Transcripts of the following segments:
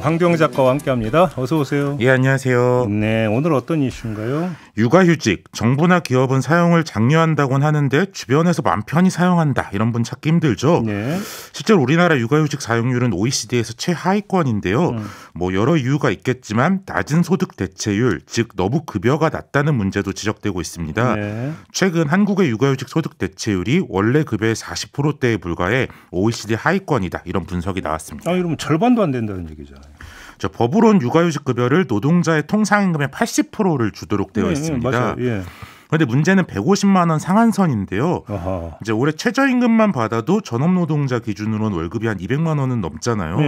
황경 작가와 함께합니다. 어서 오세요. 예, 안녕하세요. 네, 오늘 어떤 이슈인가요? 육아휴직, 정부나 기업은 사용을 장려한다고는 하는데 주변에서 마음 편히 사용한다 이런 분 찾기 힘들죠. 네. 실제로 우리나라 육아휴직 사용률은 OECD에서 최하위권인데요. 뭐 여러 이유가 있겠지만 낮은 소득 대체율, 즉 너무 급여가 낮다는 문제도 지적되고 있습니다. 네. 최근 한국의 육아휴직 소득 대체율이 원래 급여의 40%대에 불과해 OECD 하위권이다 이런 분석이 나왔습니다. 이러면 절반도 안 된다는 얘기잖아요. 법으로는 육아휴직 급여를 노동자의 통상임금의 80%를 주도록 되어 있습니다. 맞아요. 예. 그런데 문제는 150만 원 상한선인데요. 아하. 이제 올해 최저임금만 받아도 전업노동자 기준으로는 월급이 한 200만 원은 넘잖아요.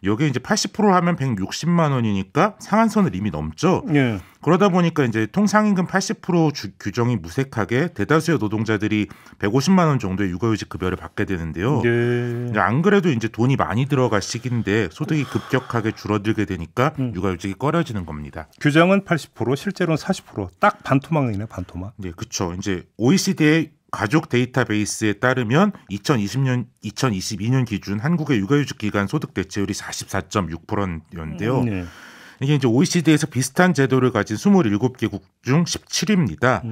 여기에 이제 80% 하면 160만 원이니까 상한선을 이미 넘죠. 예. 그러다 보니까 이제 통상임금 80% 규정이 무색하게 대다수의 노동자들이 150만 원 정도의 육아휴직 급여를 받게 되는데요. 예. 안 그래도 이제 돈이 많이 들어갈 시기인데 소득이 급격하게 줄어들게 되니까 육아휴직이 꺼려지는 겁니다. 규정은 80%, 실제로는 40%. 딱 반토막이네, 반토막. 네, 그렇죠. 이제 OECD의 가족 데이터베이스에 따르면 2022년 기준 한국의 육아휴직 기간 소득 대체율이 44.6%였는데요. 네. 이게 이제 OECD에서 비슷한 제도를 가진 27개국 중 17위입니다.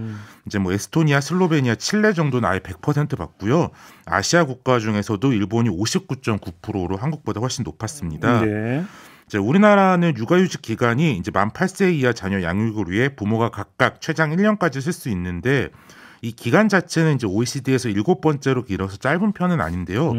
이제 뭐 에스토니아, 슬로베니아, 칠레 정도는 아예 100% 받고요. 아시아 국가 중에서도 일본이 59.9%로 한국보다 훨씬 높았습니다. 네. 이제 우리나라는 육아휴직 기간이 이제 만 8세 이하 자녀 양육을 위해 부모가 각각 최장 1년까지 쓸 수 있는데 이 기간 자체는 이제 OECD에서 7번째로 길어서 짧은 편은 아닌데요.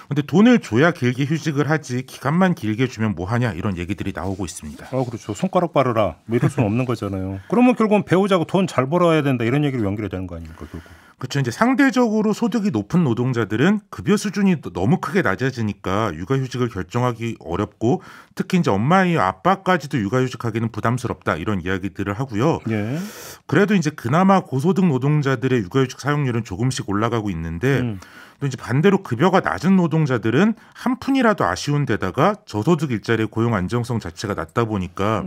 근데 돈을 줘야 길게 휴직을 하지 기간만 길게 주면 뭐하냐 이런 얘기들이 나오고 있습니다. 그렇죠. 손가락 바르라. 뭐 이럴 수는 없는 거잖아요. 그러면 결국은 배우자고 돈 잘 벌어야 된다 이런 얘기로 연결이 되는 거 아닙니까? 결국. 그렇죠. 이제 상대적으로 소득이 높은 노동자들은 급여 수준이 너무 크게 낮아지니까 육아휴직을 결정하기 어렵고 특히 이제 엄마와 아빠까지도 육아휴직하기는 부담스럽다 이런 이야기들을 하고요. 예. 그래도 이제 그나마 고소득 노동자들의 육아휴직 사용률은 조금씩 올라가고 있는데 또 이제 반대로 급여가 낮은 노동자들은 한 푼이라도 아쉬운 데다가 저소득 일자리의 고용 안정성 자체가 낮다 보니까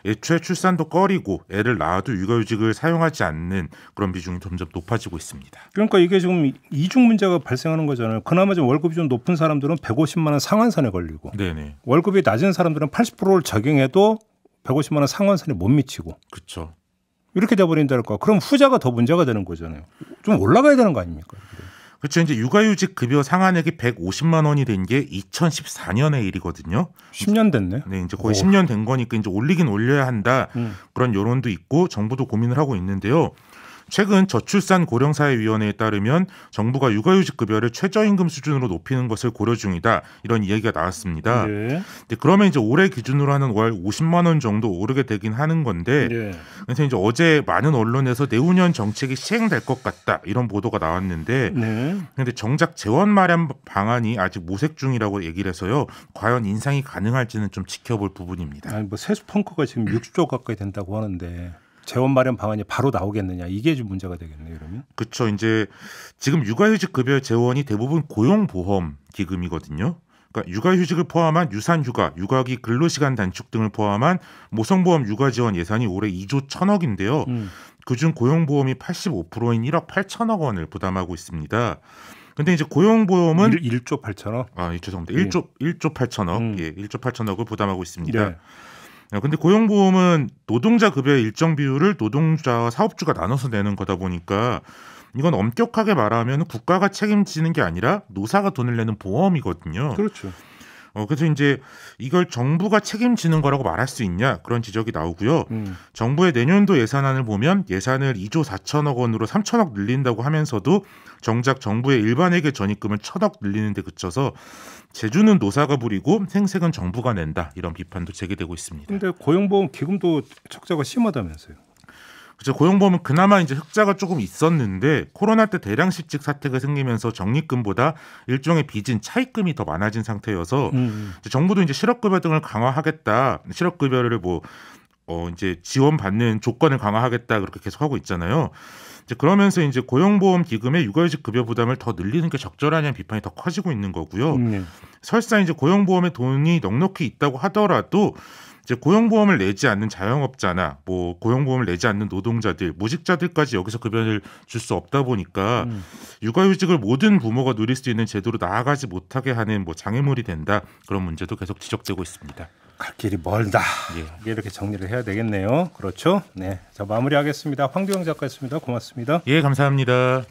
애초에 출산도 꺼리고 애를 낳아도 육아휴직을 사용하지 않는 그런 비중이 점점 높아지고 있습니다. 그러니까 이게 지금 이중 문제가 발생하는 거잖아요. 그나마 좀 월급이 좀 높은 사람들은 150만 원 상한선에 걸리고 네네. 월급이 낮은 사람들은 80%를 적용해도 150만 원 상한선에 못 미치고 그렇죠. 이렇게 이렇게 돼버린다니까. 그럼 후자가 더 문제가 되는 거잖아요. 좀 올라가야 되는 거 아닙니까? 그렇죠. 이제 육아휴직 급여 상한액이 150만 원이 된 게 2014년의 일이거든요. 10년 됐네. 네, 이제 거의 10년 된 거니까 이제 올리긴 올려야 한다. 그런 여론도 있고 정부도 고민을 하고 있는데요. 최근 저출산 고령사회위원회에 따르면 정부가 육아휴직 급여를 최저임금 수준으로 높이는 것을 고려 중이다. 이런 이야기가 나왔습니다. 네. 근데 그러면 이제 올해 기준으로 하는 월 50만 원 정도 오르게 되긴 하는 건데 네. 그래서 이제 어제 많은 언론에서 내후년 정책이 시행될 것 같다. 이런 보도가 나왔는데 네. 근데 정작 재원 마련 방안이 아직 모색 중이라고 얘기를 해서요. 과연 인상이 가능할지는 좀 지켜볼 부분입니다. 아니 뭐 세수 펑크가 지금 60조 가까이 된다고 하는데 재원 마련 방안이 바로 나오겠느냐 이게 좀 문제가 되겠네요. 그러면. 그렇죠. 이제 지금 육아휴직 급여 재원이 대부분 고용보험 기금이거든요. 그러니까 육아휴직을 포함한 유산휴가, 육아기 근로시간 단축 등을 포함한 모성보험 육아지원 예산이 올해 2조 1천억인데요. 그중 고용보험이 85%인 1억 8천억 원을 부담하고 있습니다. 근데 이제 고용보험은 1조 8천억? 죄송합니다. 1조 8천억. 예, 1조 8천억을 부담하고 있습니다. 네. 근데 고용보험은 노동자 급여의 일정 비율을 노동자와 사업주가 나눠서 내는 거다 보니까 이건 엄격하게 말하면 국가가 책임지는 게 아니라 노사가 돈을 내는 보험이거든요. 그렇죠. 그래서 이제 이걸 정부가 책임지는 거라고 말할 수 있냐 그런 지적이 나오고요. 정부의 내년도 예산안을 보면 예산을 2조 4천억 원으로 3천억 늘린다고 하면서도 정작 정부의 일반회계 전입금을 1천억 늘리는 데 그쳐서 재주는 노사가 부리고 생색은 정부가 낸다 이런 비판도 제기되고 있습니다. 그런데 고용보험 기금도 적자가 심하다면서요. 그렇죠. 고용보험은 그나마 이제 흑자가 조금 있었는데 코로나 때 대량실직 사태가 생기면서 적립금보다 일종의 빚은 차입금이 더 많아진 상태여서 정부도 이제 실업급여 등을 강화하겠다. 실업급여를 이제 지원받는 조건을 강화하겠다 그렇게 계속 하고 있잖아요. 이제 그러면서 이제 고용보험 기금의 육아휴직 급여 부담을 더 늘리는 게 적절하냐는 비판이 더 커지고 있는 거고요. 설사 이제 고용보험에 돈이 넉넉히 있다고 하더라도 이제 고용보험을 내지 않는 자영업자나 고용보험을 내지 않는 노동자들, 무직자들까지 여기서 급여를 줄 수 없다 보니까 육아휴직을 모든 부모가 누릴 수 있는 제도로 나아가지 못하게 하는 장애물이 된다. 그런 문제도 계속 지적되고 있습니다. 갈 길이 멀다. 예. 이렇게 정리를 해야 되겠네요. 그렇죠? 네, 자 마무리하겠습니다. 황두영 작가였습니다. 고맙습니다. 예, 감사합니다.